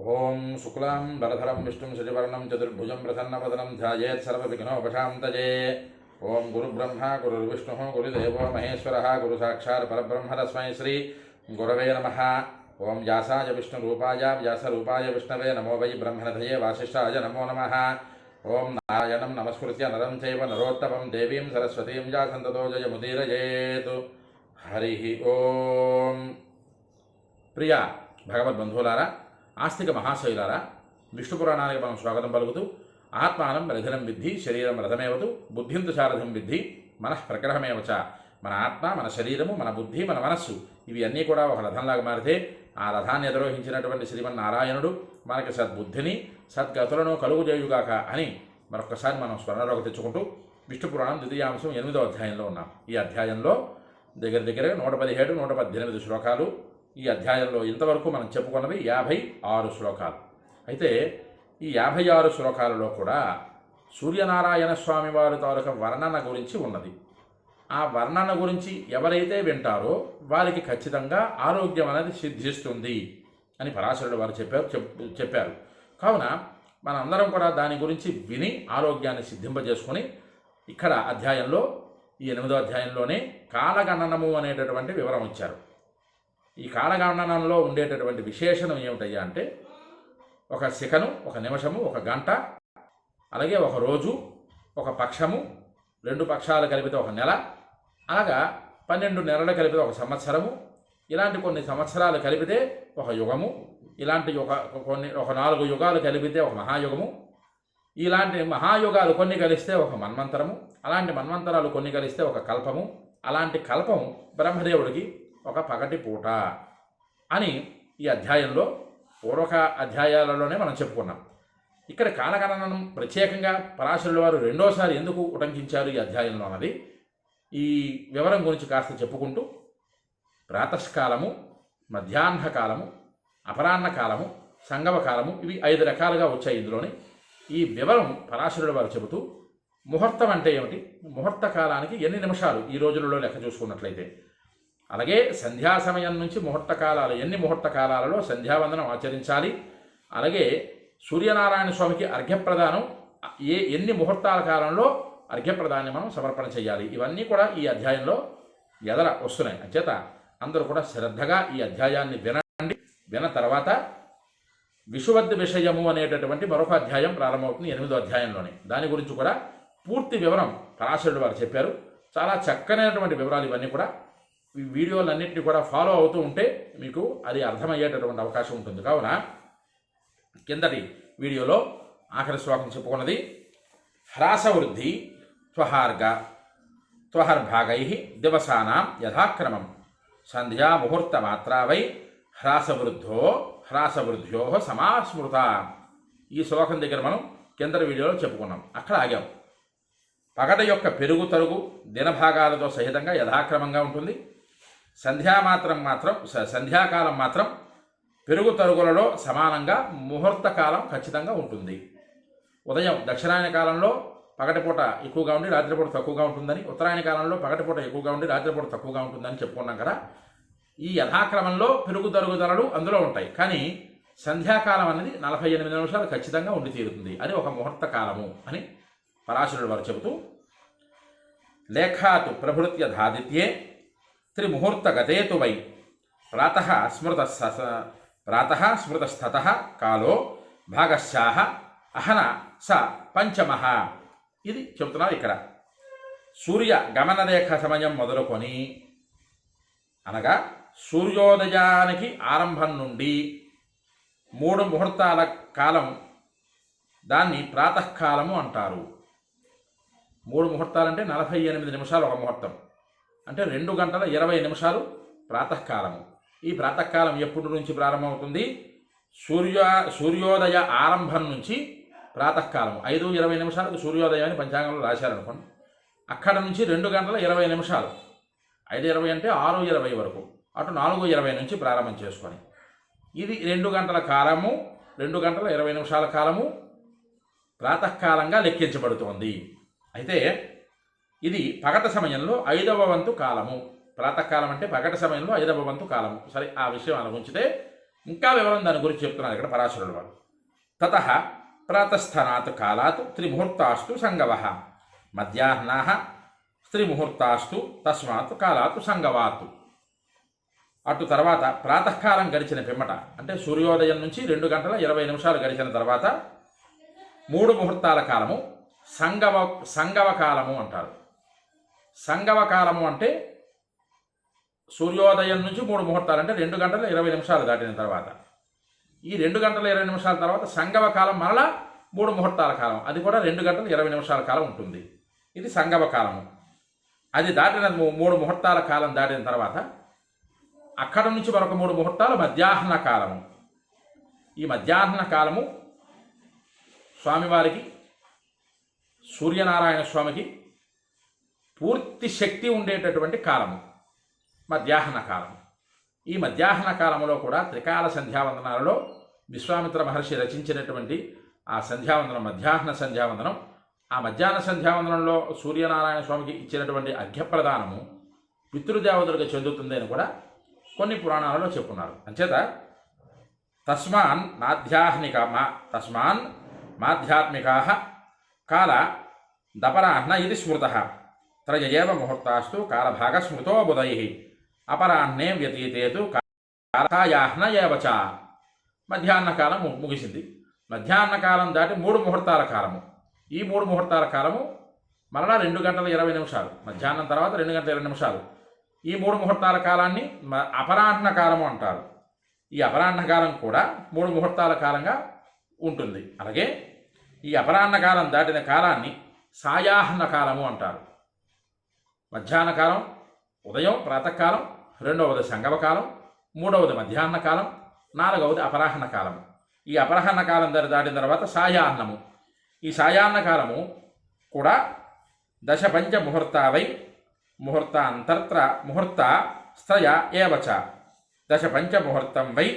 ఓం శుక్లాం వరధరం విష్ణుం శశివర్ణం చతుర్భుజం ప్రసన్నవదనం ధ్యాయేత్ సర్వవిఘ్నోపశాంతయే. ఓం గురుబ్రహ్మ గురుర్విష్ణు గురుదేవో మహేశ్వర గురు సాక్షాత్ పరబ్రహ్మ తస్మై శ్రీ గురవే నమః. ఓం వ్యాసాయ విష్ణురూపాయ వ్యాసరూపాయ విష్ణవే నమో వై బ్రహ్మణధయే వాసిష్ఠాయ నమో నమః. ఓం నారాయణం నమస్కృత్య నరం చైవ నరోత్తమం దేవీం సరస్వతీం వ్యాసంతతో జయముదీరయేత్. హరి ఓం. ప్రియ భగవద్బంధువులారా, ఆస్తిక మహాశైలారా, విష్ణు పురాణానికి మనం స్వాగతం పలుకుతూ, ఆత్మానం రథనం విద్ధి శరీరం రథమేవతు బుద్ధింతు సారథం విద్ధి మనః ప్రగ్రహమేవచ. మన ఆత్మ, మన శరీరము, మన బుద్ధి, మన మనస్సు ఇవి అన్నీ కూడా ఒక రథంలాగా మారితే ఆ రథాన్ని అధిరోహించినటువంటి శ్రీమన్నారాయణుడు మనకి సద్బుద్ధిని సద్గతులను కలుగుజేయుగాక అని మరొకసారి మనం స్మరణలోకి తెచ్చుకుంటూ విష్ణు పురాణం ద్వితీయాంశం 8వ అధ్యాయంలో ఉన్నాం. ఈ అధ్యాయంలో దగ్గర 117, 118 శ్లోకాలు. ఈ అధ్యాయంలో ఇంతవరకు మనం చెప్పుకున్నవి 56 శ్లోకాలు. అయితే ఈ 56 శ్లోకాలలో కూడా సూర్యనారాయణ స్వామి వారి తాలూకా వర్ణన గురించి ఉన్నది. ఆ వర్ణన గురించి ఎవరైతే వింటారో వారికి ఖచ్చితంగా ఆరోగ్యం అనేది సిద్ధిస్తుంది అని పరాశరుడు వారు చెప్పారు. కావున మనందరం కూడా దాని గురించి విని ఆరోగ్యాన్ని సిద్ధింపజేసుకొని ఇక్కడ అధ్యాయంలో ఈ 8వ అధ్యాయంలోనే కాలగణనము అనేటటువంటి వివరం ఇచ్చారు. ఈ కాలగణనంలో ఉండేటటువంటి విశేషణం ఏమిటయ్యా అంటే, ఒక సెకను, ఒక నిమిషము, ఒక గంట, అలాగే ఒక రోజు, ఒక పక్షము, 2 పక్షాలు కలిపితే ఒక నెల, అలాగా 12 నెలలు కలిపితే ఒక సంవత్సరము, ఇలాంటి కొన్ని సంవత్సరాలు కలిపితే ఒక యుగము, ఇలాంటి ఒక 4 యుగాలు కలిపితే ఒక మహాయుగము, ఇలాంటి మహాయుగాలు కొన్ని కలిస్తే ఒక మన్వంతరము, అలాంటి మన్వంతరాలు కొన్ని కలిస్తే ఒక కల్పము, అలాంటి కల్పము బ్రహ్మదేవుడికి ఒక పగటి పూట అని ఈ అధ్యాయంలో పూర్వక అధ్యాయాలలోనే మనం చెప్పుకున్నాం. ఇక్కడ కాలగణనం ప్రత్యేకంగా పరాశరుల వారు రెండోసారి ఎందుకు ఉటంకించారు ఈ అధ్యాయంలో అన్నది ఈ వివరం గురించి కాస్త చెప్పుకుంటూ, ప్రాతఃకాలము, మధ్యాహ్న కాలము, అపరాహ్న కాలము, సంగమ కాలము, ఇవి 5 రకాలుగా వచ్చాయి ఇందులోని. ఈ వివరం పరాశరుల వారు చెబుతూ, ముహూర్తం అంటే ఏమిటి, ముహూర్త కాలానికి ఎన్ని నిమిషాలు ఈ రోజులలో లెక్క చూసుకున్నట్లయితే, అలాగే సంధ్యా సమయం నుంచి ముహూర్త కాలాలు ఎన్ని ముహూర్త కాలాలలో సంధ్యావందనం ఆచరించాలి, అలాగే సూర్యనారాయణ స్వామికి అర్ఘ్యప్రదానం ఎన్ని ముహూర్తాల కాలంలో అర్ఘ్యప్రదాన్ని మనం సమర్పణ చేయాలి, ఇవన్నీ కూడా ఈ అధ్యాయంలో ఎదర వస్తున్నాయి. అంచేత అందరూ కూడా శ్రద్ధగా ఈ అధ్యాయాన్ని వినండి. విన్న తర్వాత విషువద్ విషయము అనేటటువంటి మరొక అధ్యాయం ప్రారంభమవుతుంది 8వ అధ్యాయంలోనే. దాని గురించి కూడా పూర్తి వివరం పరాశరుడు వారు చెప్పారు. చాలా చక్కనైనటువంటి వివరాలు ఇవన్నీ కూడా. ఈ వీడియోలన్నింటినీ కూడా ఫాలో అవుతూ ఉంటే మీకు అది అర్థమయ్యేటటువంటి అవకాశం ఉంటుంది. కావున కిందటి వీడియోలో ఆఖరి శ్లోకం చెప్పుకున్నది, హ్రాసవృద్ధి త్వహర్భాగై దివసానాం యథాక్రమం సంధ్యా ముహూర్తమాత్రా వై హ్రాసవృద్ధ్యో సమాస్మృత. ఈ శ్లోకం దగ్గర మనం కిందటి వీడియోలో చెప్పుకున్నాం, అక్కడ ఆగాం. పగట యొక్క పెరుగు తరుగు దినభాగాలతో సహితంగా యథాక్రమంగా ఉంటుంది. సంధ్యాకాలం మాత్రం పెరుగు తరుగులలో సమానంగా ముహూర్త కాలం ఖచ్చితంగా ఉంటుంది. ఉదయం దక్షిణాయన కాలంలో పగటిపూట ఎక్కువగా ఉండి రాత్రిపూట తక్కువగా ఉంటుందని, ఉత్తరాయణ కాలంలో పగటిపూట ఎక్కువగా ఉండి రాత్రిపూట తక్కువగా ఉంటుందని చెప్పుకున్నాం కదా. ఈ యథాక్రమంలో పెరుగు తరుగుదలలు అందులో ఉంటాయి. కానీ సంధ్యాకాలం అనేది 48 నిమిషాలు ఖచ్చితంగా ఉండి తీరుతుంది. అది ఒక ముహూర్త కాలము అని పరాశరుడు వారు చెబుతూ, లేఖాతు ప్రభృత్య ధాదిత్యే త్రిముహూర్తగతేతు వై ప్రాతః స్మృతస్థతః కాలో భాగశ్చాహ అహన స పంచమః. ఇది చెబుతున్నారు ఇక్కడ. సూర్య గమనరేఖ సమయం మొదలుకొని, అనగా సూర్యోదయానికి ఆరంభం నుండి 3 ముహూర్తాల కాలం, దాన్ని ప్రాతఃకాలము అంటారు. 3 ముహూర్తాలంటే 48 నిమిషాలు ఒక ముహూర్తం, అంటే 2 గంటల 20 నిమిషాలు ప్రాతఃకాలము. ఈ ప్రాతఃకాలం ఎప్పటి నుంచి ప్రారంభమవుతుంది? సూర్యోదయ ఆరంభం నుంచి ప్రాతఃకాలము. 5:20 నిమిషాలకు సూర్యోదయం అని పంచాంగంలో రాశారనుకోండి. అక్కడ నుంచి 2 గంటల 20 నిమిషాలు, 5:20 అంటే 6:20 వరకు, అటు 4:20 నుంచి ప్రారంభం చేసుకొని, ఇది 2 గంటల కాలము, 2 గంటల 20 నిమిషాల కాలము ప్రాతఃకాలంగా లెక్కించబడుతోంది. అయితే ఇది పగట సమయంలో 5వ వంతు కాలము. ప్రాతకాలం అంటే పగటి సమయంలో 5వ వంతు కాలము. సరే, ఆ విషయం అలా ఉంచితే ఇంకా వివరం దాని గురించి చెప్తున్నారు ఇక్కడ పరాశరుడు వారు. తతః ప్రాతస్థానాత్ కాలాత్ త్రిముహూర్తాస్తు సంగవః మధ్యాహ్నాః త్రిముహూర్తాస్తు తస్మాత్ కాలాత్ సంగవాత్. అటు తర్వాత ప్రాతకాలం గడిచిన పిమ్మట అంటే సూర్యోదయం నుంచి 2 గంటల 20 నిమిషాలు గడిచిన తర్వాత 3 ముహూర్తాల కాలము సంగవ కాలము అంటారు. సంగవ కాలము అంటే సూర్యోదయం నుంచి 3 ముహూర్తాలు అంటే 2 గంటల 20 నిమిషాలు దాటిన తర్వాత ఈ 2 గంటల 20 నిమిషాల తర్వాత సంగవ కాలం మరలా 3 ముహూర్తాల కాలం, అది కూడా 2 గంటల 20 నిమిషాల కాలం ఉంటుంది. ఇది సంగవ కాలము. అది దాటిన 3 ముహూర్తాల కాలం దాటిన తర్వాత అక్కడ నుంచి మరొక 3 ముహూర్తాలు మధ్యాహ్న కాలము. ఈ మధ్యాహ్న కాలము స్వామివారికి సూర్యనారాయణ స్వామికి పూర్తి శక్తి ఉండేటటువంటి కాలము మధ్యాహ్న కాలం. ఈ మధ్యాహ్న కాలంలో కూడా త్రికాల సంధ్యావందనాలలో విశ్వామిత్ర మహర్షి రచించినటువంటి ఆ సంధ్యావందనం మధ్యాహ్న సంధ్యావందనం, ఆ మధ్యాహ్న సంధ్యావందనంలో సూర్యనారాయణ స్వామికి ఇచ్చినటువంటి అర్ఘ్యప్రదానము పితృదేవతలకు చెందుతుంది అని కూడా కొన్ని పురాణాలలో చెప్పున్నారు. అంచేత తస్మాన్ మాధ్యాత్మికా కాల దపరాహ్న ఇది స్మృతః త్రయ ఏవ ముహూర్తాస్తు కాలభాగ స్మృతో బుధైః అపరాహ్నే వ్యతీతేతు కాలయాహ్న ఏవచ. మధ్యాహ్న కాలం ముగిసింది. మధ్యాహ్న కాలం దాటి 3 ముహూర్తాల కాలము. ఈ 3 ముహూర్తాల కాలము మరలా 2 గంటల 20 నిమిషాలు, మధ్యాహ్నం తర్వాత 2 గంటల 20 నిమిషాలు. ఈ 3 ముహూర్తాల కాలాన్ని అపరాహ్న కాలము అంటారు. ఈ అపరాహ్న కాలం కూడా 3 ముహూర్తాల కాలంగా ఉంటుంది. అలాగే ఈ అపరాహ్న కాలం దాటిన కాలాన్ని సాయాహ్న కాలము అంటారు. మధ్యాహ్న కాలం ఉదయం ప్రాతకాలం, రెండవది సంగమ కాలం, మూడవది మధ్యాహ్న కాలం, నాలుగవది అపరాహ్న కాలం. ఈ అపరాహ్న కాలం దాటిన తర్వాత సాయాహ్నము. ఈ సాయాహ్న కాలము కూడా దశపంచ ముహూర్తావై ముహూర్తాంతర్త్ర ముహూర్త స్త్రయ ఏవచ దశపంచ ముహూర్తం వై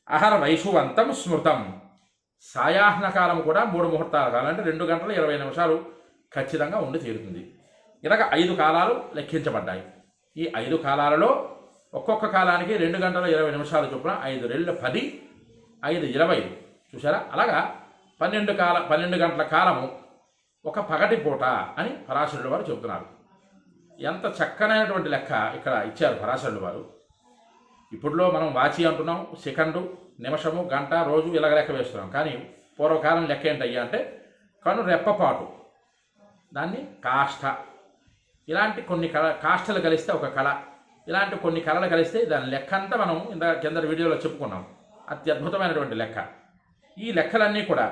అహర్వైషువంతం స్మృతం. సాయాహ్న కాలం కూడా 3 ముహూర్తాల కాలం అంటే 2 గంటల 20 నిమిషాలు ఖచ్చితంగా ఉండి తీరుతుంది. ఇలాగ 5 కాలాలు లెక్కించబడ్డాయి. ఈ 5 కాలాలలో ఒక్కొక్క కాలానికి 2 గంటల 20 నిమిషాలు చొప్పున 5 2 10 5 20 చూసారా. అలాగా 12 గంటల కాలము ఒక పగటి పూట అని పరాశరుడు వారు చెబుతున్నారు. ఎంత చక్కనైనటువంటి లెక్క ఇక్కడ ఇచ్చారు పరాశరుడు వారు. ఇప్పుడులో మనం వాచి అంటున్నాం, సెకండు, నిమిషము, గంట, రోజు ఇలాగ లెక్క వేస్తున్నాం. కానీ పూర్వకాలం లెక్క ఏంటయ్యా అంటే కను రెప్పపాటు, దాన్ని కాష్ట, ఇలాంటి కొన్ని కాష్టలు కలిస్తే ఒక కళ, ఇలాంటి కొన్ని కళలు కలిస్తే దాని లెక్క అంతా మనం కింద వీడియోలో చెప్పుకున్నాం. అత్యద్భుతమైనటువంటి లెక్క. ఈ లెక్కలన్నీ కూడా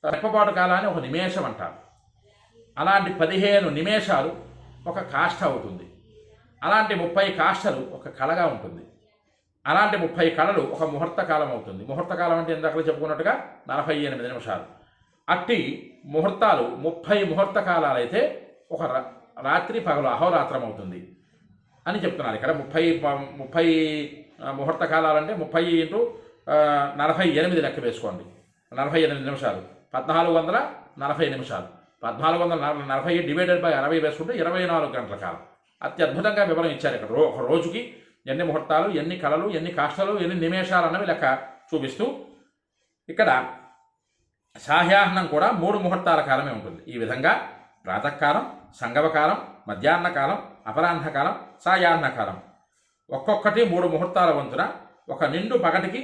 రెప్పపాటు కాలాన్ని ఒక నిమేషం అంటారు. అలాంటి 15 నిమేషాలు ఒక కాష్ట అవుతుంది. అలాంటి 30 కాష్టలు ఒక కళగా ఉంటుంది. అలాంటి 30 కళలు ఒక ముహూర్త కాలం అవుతుంది. ముహూర్త కాలం అంటే ఇందాక చెప్పుకున్నట్టుగా 48 నిమిషాలు. అట్టి ముహూర్తాలు 30 ముహూర్త కాలాలైతే ఒక రాత్రి పగలు అహోరాత్రం అవుతుంది అని చెప్తున్నారు. ఇక్కడ 30 ముహూర్త కాలాలంటే 30 × 48 లెక్క వేసుకోండి. 48 నిమిషాలు 1440 నిమిషాలు. 1440 డివైడెడ్ బై 60 వేసుకుంటే 24 గంటల కాలం. అత్యద్భుతంగా వివరం ఇచ్చారు ఇక్కడ. ఒక రోజుకి ఎన్ని ముహూర్తాలు, ఎన్ని కళలు, ఎన్ని కాష్టలు, ఎన్ని నిమేషాలు అన్నవి లెక్క చూపిస్తూ ఇక్కడ సాయాహ్నం కూడా 3 ముహూర్తాల కాలమే ఉంటుంది. ఈ విధంగా ప్రాతకాలం, సంగమకాలం, మధ్యాహ్న కాలం, అపరాహ్న కాలం, సాయాహ్న కాలం ఒక్కొక్కటి 3 ముహూర్తాల వంతున ఒక నిండు పగటికి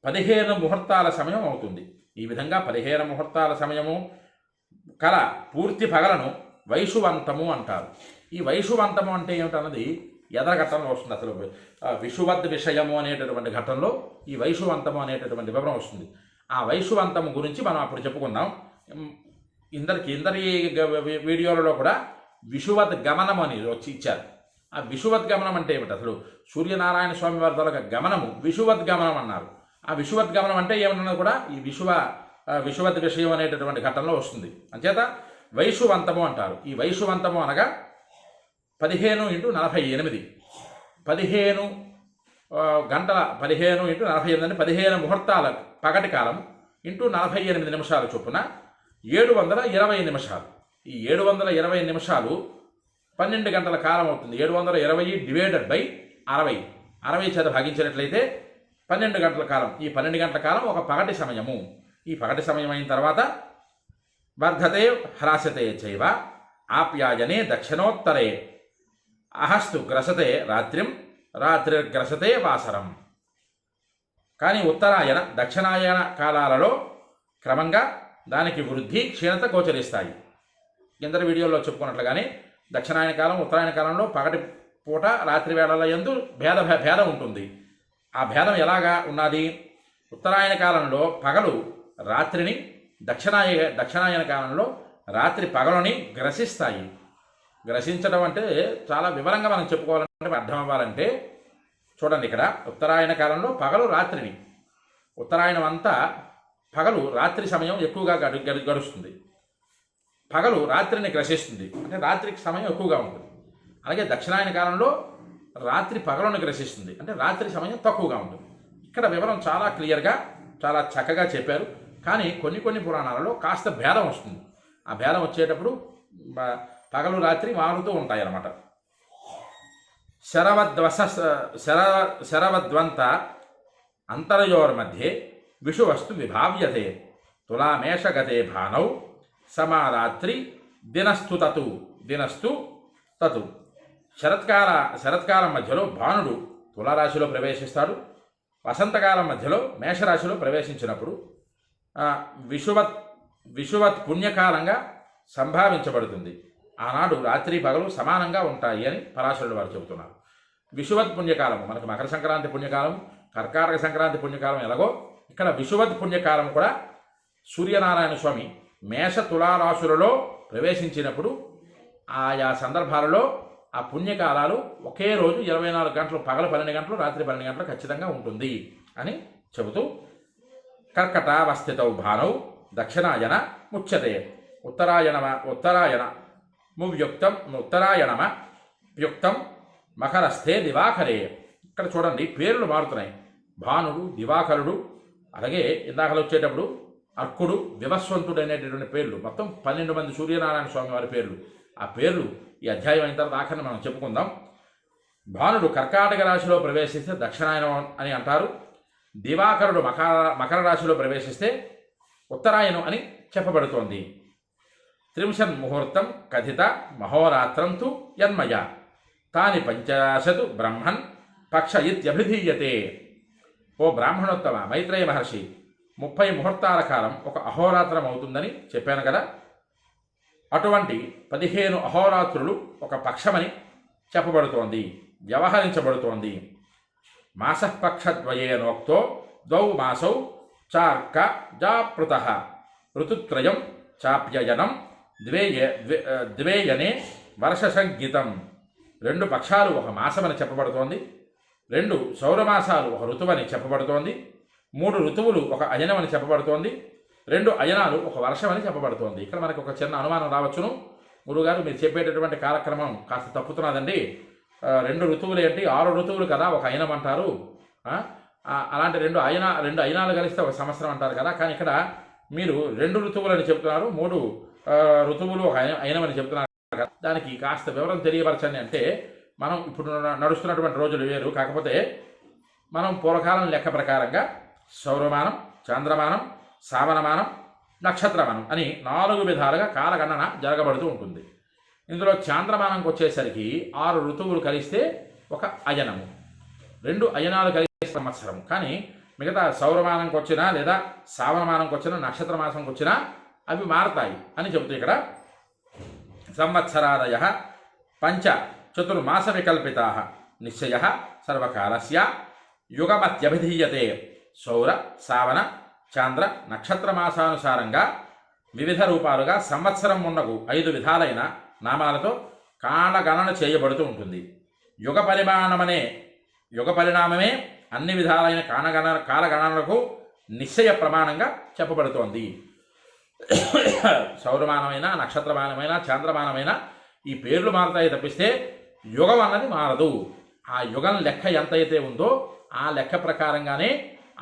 15 ముహూర్తాల సమయం అవుతుంది. ఈ విధంగా 15 ముహూర్తాల సమయము కల పూర్తి పగలను వైషువంతము అంటారు. ఈ వైషువంతము అంటే ఏమిటన్నది ఎదర ఘట్టంలో వస్తుంది. అసలు విషువద్ విషయము అనేటటువంటి ఘట్టంలో ఈ వైషువంతము అనేటటువంటి వివరం వస్తుంది. ఆ వైషువంతము గురించి మనం అప్పుడు చెప్పుకున్నాం. ఇందరి వీడియోలలో కూడా విషువద్ గమనం అని వచ్చి ఇచ్చారు. ఆ విషువద్ గమనం అంటే ఏమిటి? అసలు సూర్యనారాయణ స్వామి వారి ద్వారా గమనము విషువద్ గమనం అన్నారు. ఆ విషువద్ గమనం అంటే ఏమన్నది కూడా ఈ విషువద్ విషయం అనేటటువంటి ఘట్టంలో వస్తుంది. అంచేత వైషువంతము అంటారు. ఈ వైషువంతము అనగా 15 × 48 15 గంటల 15 × 48 అంటే 15 ముహూర్తాల పగటి కాలం ఇంటూ 48 నిమిషాలు చొప్పున 720 నిమిషాలు. ఈ 720 నిమిషాలు 12 గంటల కాలం అవుతుంది. 720 డివైడెడ్ బై 60 చేత భాగించినట్లయితే 12 గంటల కాలం. ఈ 12 గంటల కాలం ఒక పగటి సమయము. ఈ పగటి సమయం అయిన తర్వాత వర్ధతే హ్రాస్యతే చైవ ఆప్యాయనే దక్షిణోత్తరే అహస్తు గ్రసతే రాత్రిం రాత్రిర్గ్రసతే వాసరం. కానీ ఉత్తరాయణ దక్షిణాయన కాలాలలో క్రమంగా దానికి వృద్ధి క్షీణత గోచరిస్తాయి. కింద వీడియోలో చెప్పుకున్నట్లుగానే దక్షిణాయన కాలం ఉత్తరాయణ కాలంలో పగటి పూట రాత్రి వేళల యందు భేదం ఉంటుంది. ఆ భేదం ఎలాగా ఉన్నది? ఉత్తరాయణ కాలంలో పగలు రాత్రిని, దక్షిణాయన కాలంలో రాత్రి పగలుని గ్రసిస్తాయి. గ్రసించడం అంటే చాలా వివరంగా మనం చెప్పుకోవాలంటే అర్థం అవ్వాలంటే చూడండి, ఇక్కడ ఉత్తరాయణ కాలంలో పగలు రాత్రిని, ఉత్తరాయణం అంతా పగలు రాత్రి సమయం ఎక్కువగా గడుస్తుంది. పగలు రాత్రిని గ్రసిస్తుంది, అంటే రాత్రికి సమయం ఎక్కువగా ఉంటుంది. అలాగే దక్షిణాయన కాలంలో రాత్రి పగలను గ్రసిస్తుంది, అంటే రాత్రి సమయం తక్కువగా ఉంటుంది. ఇక్కడ వివరం చాలా క్లియర్గా చాలా చక్కగా చెప్పారు. కానీ కొన్ని పురాణాలలో కాస్త భేదం వస్తుంది. ఆ భేదం వచ్చేటప్పుడు పగలు రాత్రి మారుతూ ఉంటాయి అన్నమాట. శరవద్వంత అంతరయోర్మధ్యే విషువస్తు విభావ్యతే తులామేషగతే భానౌ సమారాత్రి దినస్తు తతు. శరత్కాలం మధ్యలో భానుడు తులారాశిలో ప్రవేశిస్తాడు. వసంతకాలం మధ్యలో మేషరాశిలో ప్రవేశించినప్పుడు విషువత్ పుణ్యకాలంగా సంభావించబడుతుంది. ఆనాడు రాత్రి పగలు సమానంగా ఉంటాయి అని పరాశరుడు వారు చెబుతున్నారు. విషువత్ పుణ్యకాలము మనకు మకర సంక్రాంతి పుణ్యకాలం, కర్కాటక సంక్రాంతి పుణ్యకాలం ఎలాగో ఇక్కడ విషువత్ పుణ్యకాలం కూడా సూర్యనారాయణ స్వామి మేష తులారాశులలో ప్రవేశించినప్పుడు ఆయా సందర్భాలలో ఆ పుణ్యకాలాలు ఒకే రోజు 24 గంటలు, పగలు 12 గంటలు, రాత్రి 12 గంటలు ఖచ్చితంగా ఉంటుంది అని చెబుతూ కర్కటావస్థితౌ భానౌ దక్షిణాయన ముచ్యతే ఉత్తరాయణమయుక్తం మకరస్థే దివాకరే. ఇక్కడ చూడండి పేర్లు మారుతున్నాయి. భానుడు, దివాకరుడు, అలాగే ఇందాకలు వచ్చేటప్పుడు అర్కుడు, వివస్వంతుడు అనేటటువంటి పేర్లు, మొత్తం 12 మంది సూర్యనారాయణ స్వామి వారి పేర్లు. ఆ పేర్లు ఈ అధ్యాయం అయిన తర్వాత ఆఖరిని మనం చెప్పుకుందాం. భానుడు కర్కాటక రాశిలో ప్రవేశిస్తే దక్షిణాయనం అని అంటారు. దివాకరుడు మకర రాశిలో ప్రవేశిస్తే ఉత్తరాయణం అని చెప్పబడుతోంది. త్రింశన్ ముహూర్తం కథిత మహోరాత్రం తు యన్మయ తాని 50 బ్రహ్మన్ పక్ష ఇత్యభిధీయతే. ఓ బ్రాహ్మణోత్తమ మైత్రేయ మహర్షి, 30 ముహూర్తాల కాలం ఒక అహోరాత్రం అవుతుందని చెప్పాను కదా. అటువంటి 15 అహోరాత్రులు ఒక పక్షమని చెప్పబడుతోంది, వ్యవహరించబడుతోంది. మాసపక్షద్వయేనోక్తో ద్వౌ మాసౌ చార్క జాపృత ఋతుత్రయం చాప్యయనం ద్వేయనే వర్ష సంగీతం. 2 పక్షాలు ఒక మాసమని చెప్పబడుతోంది, 2 సౌరమాసాలు ఒక ఋతువని చెప్పబడుతోంది, 3 ఋతువులు ఒక అయనమని చెప్పబడుతోంది, 2 అయనాలు ఒక వర్షమని చెప్పబడుతోంది. ఇక్కడ మనకు ఒక చిన్న అనుమానం రావచ్చును, గురుగారు మీరు చెప్పేటటువంటి కాలక్రమం కాస్త తప్పుతున్నదండి. 2 ఋతువులు ఏంటి, 6 ఋతువులు కదా ఒక అయనం అంటారు. అలాంటి 2 అయనాలు కలిస్తే ఒక సంవత్సరం అంటారు కదా. కానీ ఇక్కడ మీరు 2 ఋతువులని చెప్తున్నారు, 3 ఋతువులు ఒక అయనమని చెప్తున్నారు. దానికి కాస్త వివరం తెలియపరచండి అంటే, మనం ఇప్పుడు నడుస్తున్నటువంటి రోజులు వేరు, కాకపోతే మనం పూర్వకాలం లెక్క ప్రకారంగా సౌరమానం, చంద్రమానం, సావనమానం, నక్షత్రమానం అని 4 విధాలుగా కాలగణన జరగబడుతూ ఉంటుంది. ఇందులో చాంద్రమానంకి వచ్చేసరికి 6 ఋతువులు కలిస్తే ఒక అయనము, 2 అయనాలు కలిస్తే సంవత్సరం. కానీ మిగతా సౌరమానంకి వచ్చినా లేదా సావనమానంకి వచ్చినా నక్షత్ర మాసంకి వచ్చినా అవి మారతాయి అని చెబుతూ ఇక్కడ సంవత్సరాదయ పంచ చతుర్మాస వికల్పితా నిశ్చయ సర్వకాలస్య యుగమత్యభిధీయతే. సౌర, సావన, చాంద్ర, నక్షత్ర మాసానుసారంగా వివిధ రూపాలుగా సంవత్సరం ఉన్నకు 5 విధాలైన నామాలతో కాలగణన చేయబడుతూ ఉంటుంది. యుగ పరిణామమే అన్ని విధాలైన కాలగణనలకు నిశ్చయ ప్రమాణంగా చెప్పబడుతోంది. సౌరమానమైన, నక్షత్రమానమైన, చాంద్రమానమైన ఈ పేర్లు మారుతాయి తప్పిస్తే యుగం అన్నది మారదు. ఆ యుగం లెక్క ఎంతైతే ఉందో ఆ లెక్క ప్రకారంగానే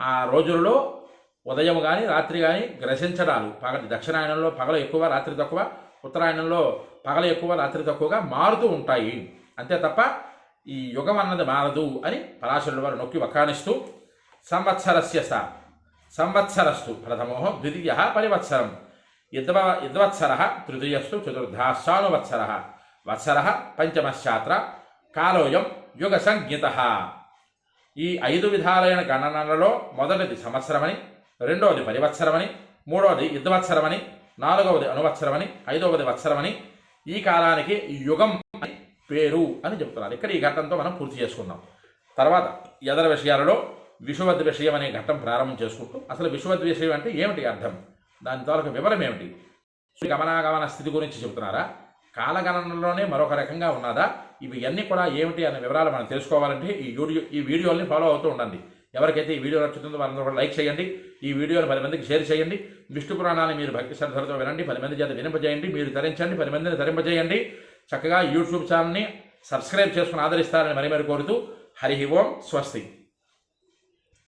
ఆ రోజులలో ఉదయం కానీ రాత్రి కానీ గ్రసించడాలు దక్షిణాయనంలో పగలు ఎక్కువ రాత్రి తక్కువ, ఉత్తరాయణంలో పగలు ఎక్కువ రాత్రి తక్కువగా మారుతూ ఉంటాయి. అంతే తప్ప ఈ యుగం అన్నది మారదు అని పరాశరుడు వారు నొక్కి వక్కానిస్తూ సంవత్సరస్య స సంవత్సరస్తు ప్రథమో ద్వితీయ పరివత్సరం యద్వత్సర తృతీయస్తు చతుర్థాశ్చానువత్సర వత్సర పంచమశ్చాత్ర కాలోయం యుగ సంజ్ఞిత. ఈ 5 విధాలైన గణనలలో మొదటిది సంవత్సరమని, రెండవది పరివత్సరమని, మూడవది యుద్ధవత్సరమని, నాలుగవది అనువత్సరమని, 5వది వత్సరమని, ఈ కాలానికి యుగం అని పేరు అని చెప్తున్నారు. ఇక్కడ ఈ ఘట్టంతో మనం పూర్తి చేసుకున్నాం. తర్వాత ఎదర విషయాలలో విషువద్ విషయం అనే ఘట్టం ప్రారంభం చేసుకుంటూ అసలు విషువద్ విషయం అంటే ఏమిటి అర్థం, దాని తాలూకు వివరం ఏమిటి, గమనాగమన స్థితి గురించి చెబుతున్నారా, కాలగణనలోనే మరొక రకంగా ఉన్నదా, ఇవి అన్నీ కూడా ఏమిటి అనే వివరాలు మనం తెలుసుకోవాలంటే ఈ వీడియోల్ని ఫాలో అవుతూ ఉండండి. ఎవరికైతే ఈ వీడియో నచ్చుతుందో వారందరూ కూడా లైక్ చేయండి. ఈ వీడియోని 10 మందికి షేర్ చేయండి. విష్ణు పురాణాన్ని మీరు భక్తి శ్రద్ధలతో వినండి, 10 మంది చేత వినింపజేయండి, మీరు ధరించండి, 10 మందిని ధరింపజేయండి. చక్కగా యూట్యూబ్ ఛానల్ని సబ్స్క్రైబ్ చేసుకుని ఆదరిస్తారని మరి కోరుతూ హరి ఓం స్వస్తి.